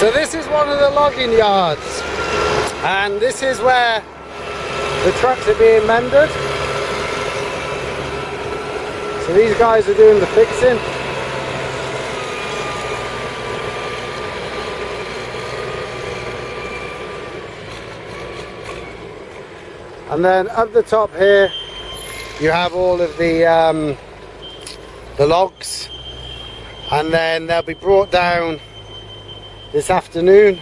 So this is one of the logging yards, and this is where the trucks are being mended. So these guys are doing the fixing. And then up the top here you have all of the logs, and then they'll be brought down this afternoon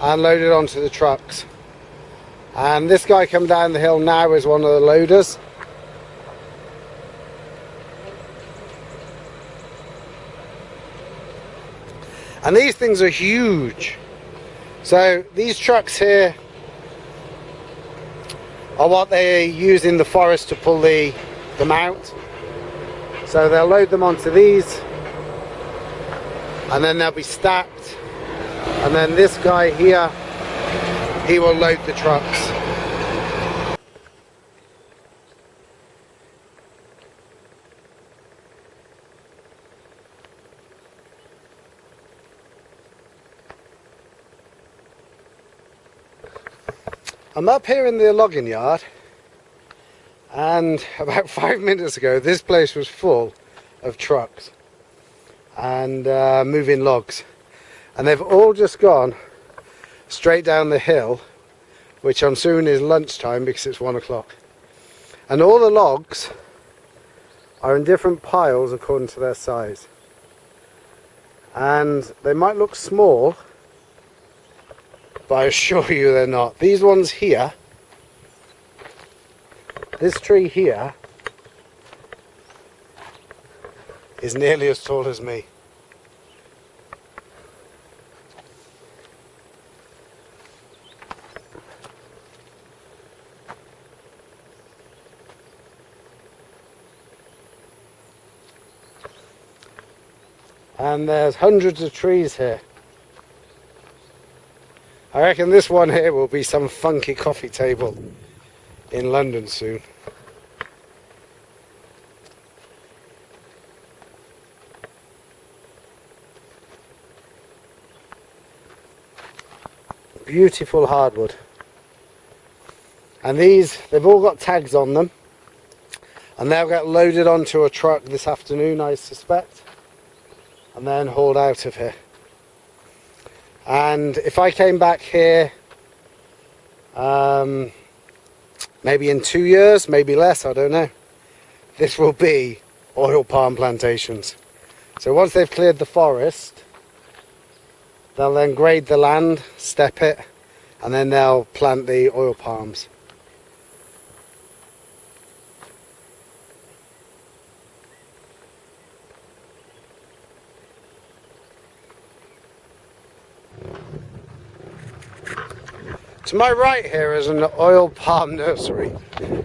and loaded onto the trucks. And this guy coming down the hill now is one of the loaders. And these things are huge. So these trucks here are what they use in the forest to pull them out. So they'll load them onto these, and then they'll be stacked, and then this guy here, he will load the trucks. I'm up here in the logging yard, and about 5 minutes ago this place was full of trucks and moving logs, and they've all just gone straight down the hill, which I'm assuming is lunchtime because it's 1 o'clock. And all the logs are in different piles according to their size, and they might look small, but I assure you they're not. These ones here, this tree here, is nearly as tall as me. And there's hundreds of trees here. I reckon this one here will be some funky coffee table in London soon. Beautiful hardwood. And these, they've all got tags on them, and they'll get loaded onto a truck this afternoon, I suspect, and then hauled out of here. And if I came back here maybe in 2 years, maybe less, I don't know, this will be oil palm plantations. So once they've cleared the forest, they'll then grade the land, step it, and then they'll plant the oil palms. To my right here is an oil palm nursery.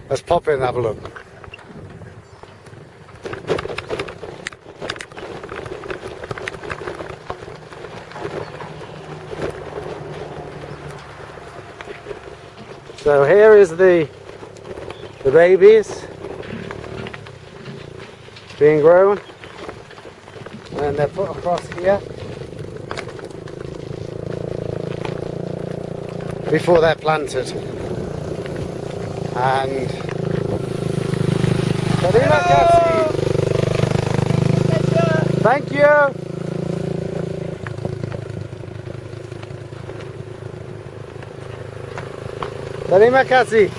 Let's pop in and have a look. So here is the babies being grown, and they're put across here before they're planted. And thank you. Terima kasih.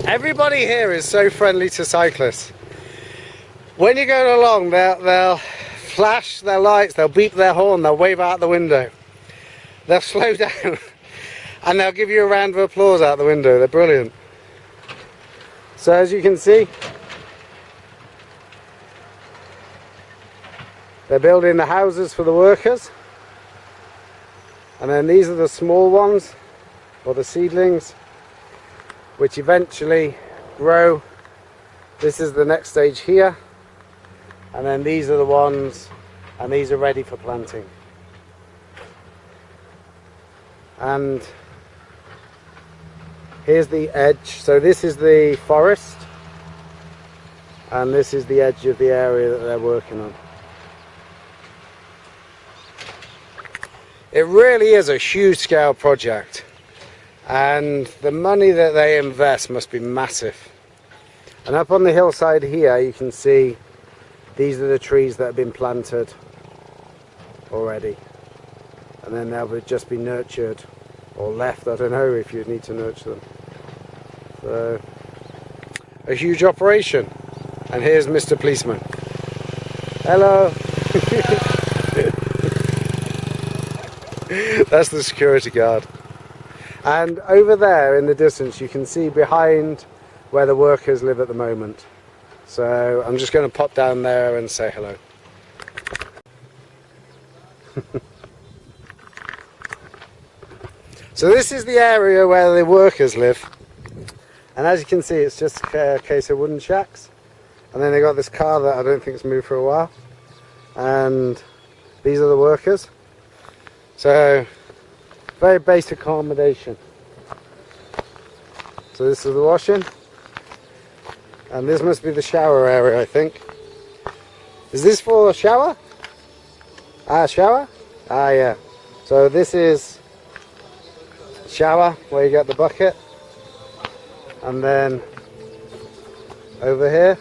Everybody here is so friendly to cyclists. When you go along, they'll flash their lights, they'll beep their horn, they'll wave out the window. They'll slow down and they'll give you a round of applause out the window. They're brilliant. So as you can see, they're building the houses for the workers, and then these are the small ones, or the seedlings, which eventually grow. This is the next stage here, and then these are the ones, and these are ready for planting. And here's the edge. So this is the forest, and this is the edge of the area that they're working on. It really is a huge scale project, and the money that they invest must be massive. And up on the hillside here you can see these are the trees that have been planted already, and then they'll just be nurtured or left. I don't know if you'd need to nurture them. So a huge operation. And here's Mr. Policeman. Hello. That's the security guard. And over there in the distance you can see behind where the workers live at the moment. So I'm just going to pop down there and say hello. So this is the area where the workers live. And as you can see, it's just a case of wooden shacks. And then they got this car that I don't think's moved for a while. And these are the workers. So, very basic accommodation. So this is the washing. And this must be the shower area, I think. Is this for a shower? Ah, shower? Ah, yeah. So this is shower, where you get the bucket. And then over here,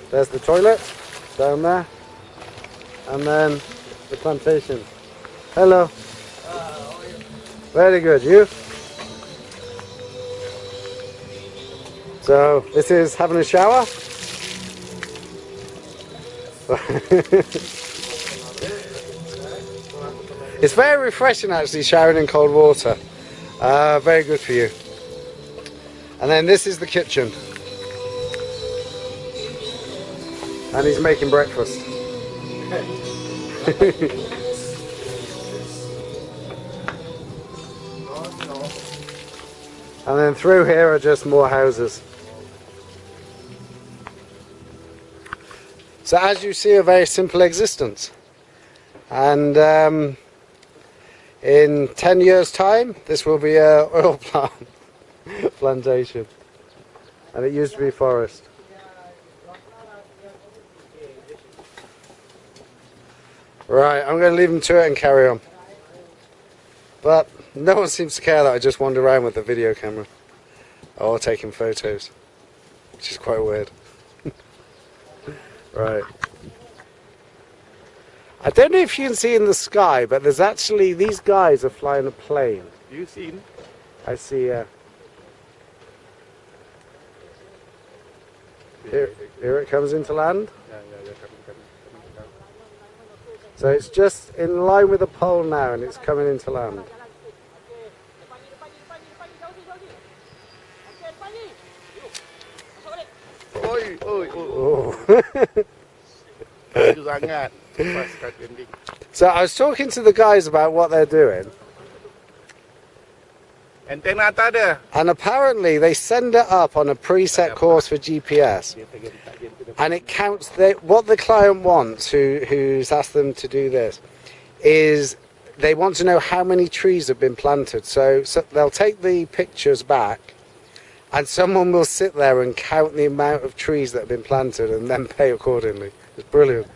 there's the toilet down there, and then the plantation. Hello. Very good. You? So this is having a shower. It's very refreshing actually, showering in cold water. Very good for you. And then this is the kitchen. And he's making breakfast. And then through here are just more houses. So as you see, a very simple existence. And in 10 years time this will be an oil plantation, and it used to be forest. Right, I'm going to leave them to it and carry on. But no one seems to care that I just wander around with the video camera or taking photos, which is quite weird. Right. I don't know if you can see in the sky, but there's actually, these guys are flying a plane. You seen? I see, here it comes into land. So it's just in line with the pole now, and it's coming into land. Oi, oi, oi. Oh. So I was talking to the guys about what they're doing. Antena tak ada. And apparently they send it up on a preset course for GPS. And it counts, what the client wants, who's asked them to do this, is they want to know how many trees have been planted. So they'll take the pictures back, and someone will sit there and count the amount of trees that have been planted and then pay accordingly. It's brilliant.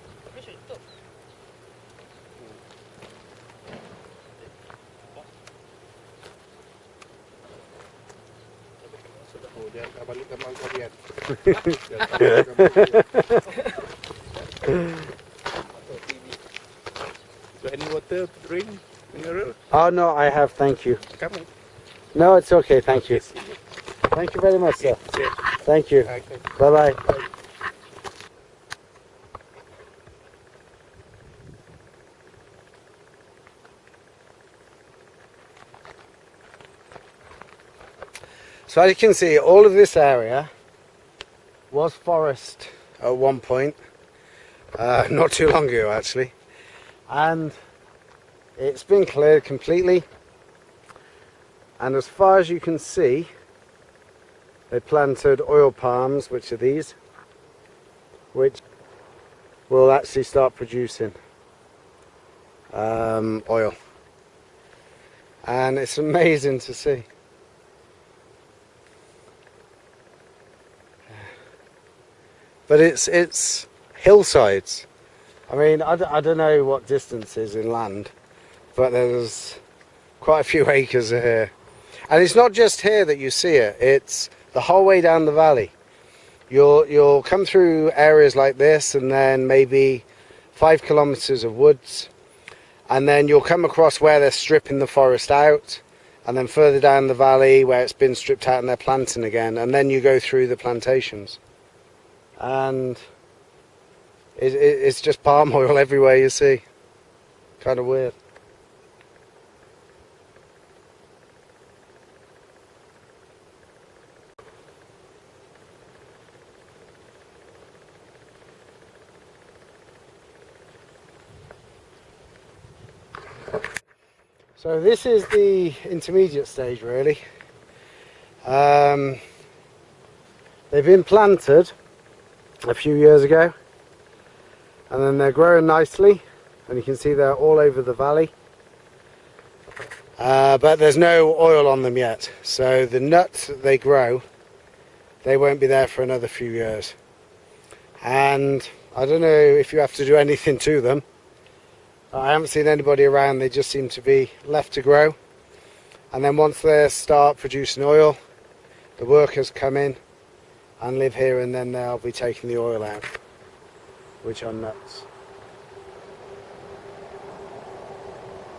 So any water to drink? Mineral? Oh no, I have, thank you. Come on. No, it's okay, thank you. Thank you very much, sir. Thank you. Bye-bye. So as you can see, all of this area was forest at one point, not too long ago actually, and it's been cleared completely, and as far as you can see they planted oil palms, which are these, which will actually start producing oil, and it's amazing to see. But it's hillsides. I mean, I don't know what distance is inland, but there's quite a few acres here. And it's not just here that you see it, it's the whole way down the valley. You'll come through areas like this and then maybe 5 kilometers of woods, and then you'll come across where they're stripping the forest out, and then further down the valley where it's been stripped out and they're planting again, and then you go through the plantations. And it's just palm oil everywhere you see. Kind of weird. So this is the intermediate stage really. They've been planted a few years ago, and then they're growing nicely, and you can see they're all over the valley, but there's no oil on them yet. So the nuts that they grow, they won't be there for another few years. And I don't know if you have to do anything to them. I haven't seen anybody around, they just seem to be left to grow. And then once they start producing oil, the workers come in and live here, and then they'll be taking the oil out, which are nuts.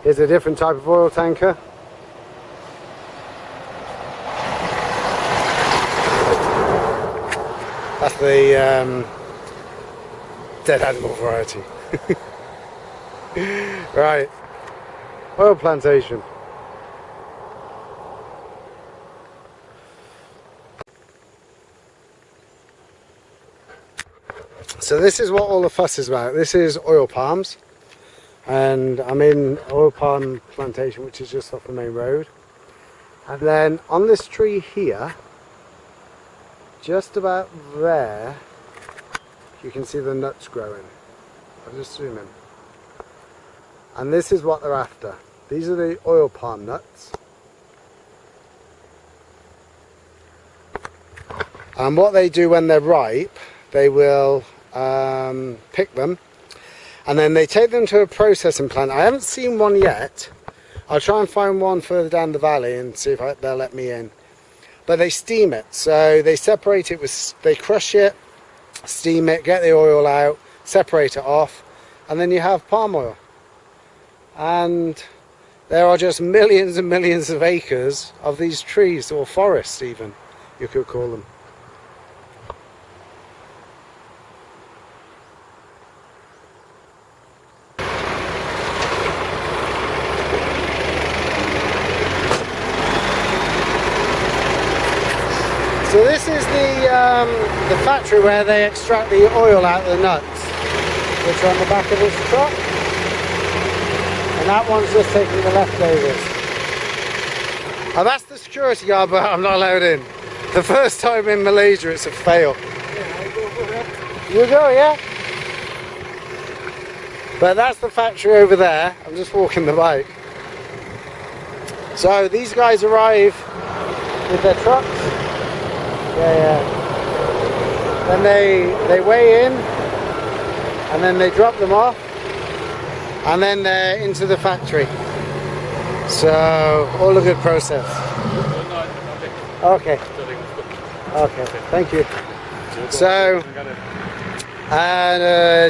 Here's a different type of oil tanker. That's the dead animal variety. Right, oil plantation. So this is what all the fuss is about. This is oil palms, and I'm in oil palm plantation, which is just off the main road. And then on this tree here, just about there, you can see the nuts growing. I'll just zoom in. And this is what they're after. These are the oil palm nuts. And what they do when they're ripe, they will pick them, and then they take them to a processing plant. I haven't seen one yet. I'll try and find one further down the valley and see if they'll let me in. But they steam it. So they separate it they crush it, steam it, get the oil out, separate it off, and then you have palm oil. And there are just millions and millions of acres of these trees, or forests even, you could call them. So this is the factory where they extract the oil out of the nuts, which are on the back of this truck. And that one's just taking the leftovers. I've asked the security guard, but I'm not allowed in. The first time in Malaysia, it's a fail. You go, yeah? But that's the factory over there. I'm just walking the bike. So these guys arrive with their trucks. Yeah. Then they weigh in, and then they drop them off. And then they're into the factory. So all a good process. Okay. Okay, thank you. So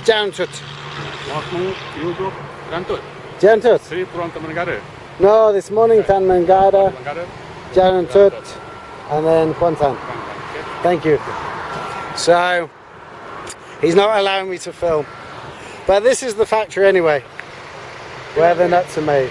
Jantut. Jantut. No, this morning Tanmangada, Jantut, and then Kwantan. Thank you. So he's not allowing me to film. But this is the factory anyway, where the nuts are made.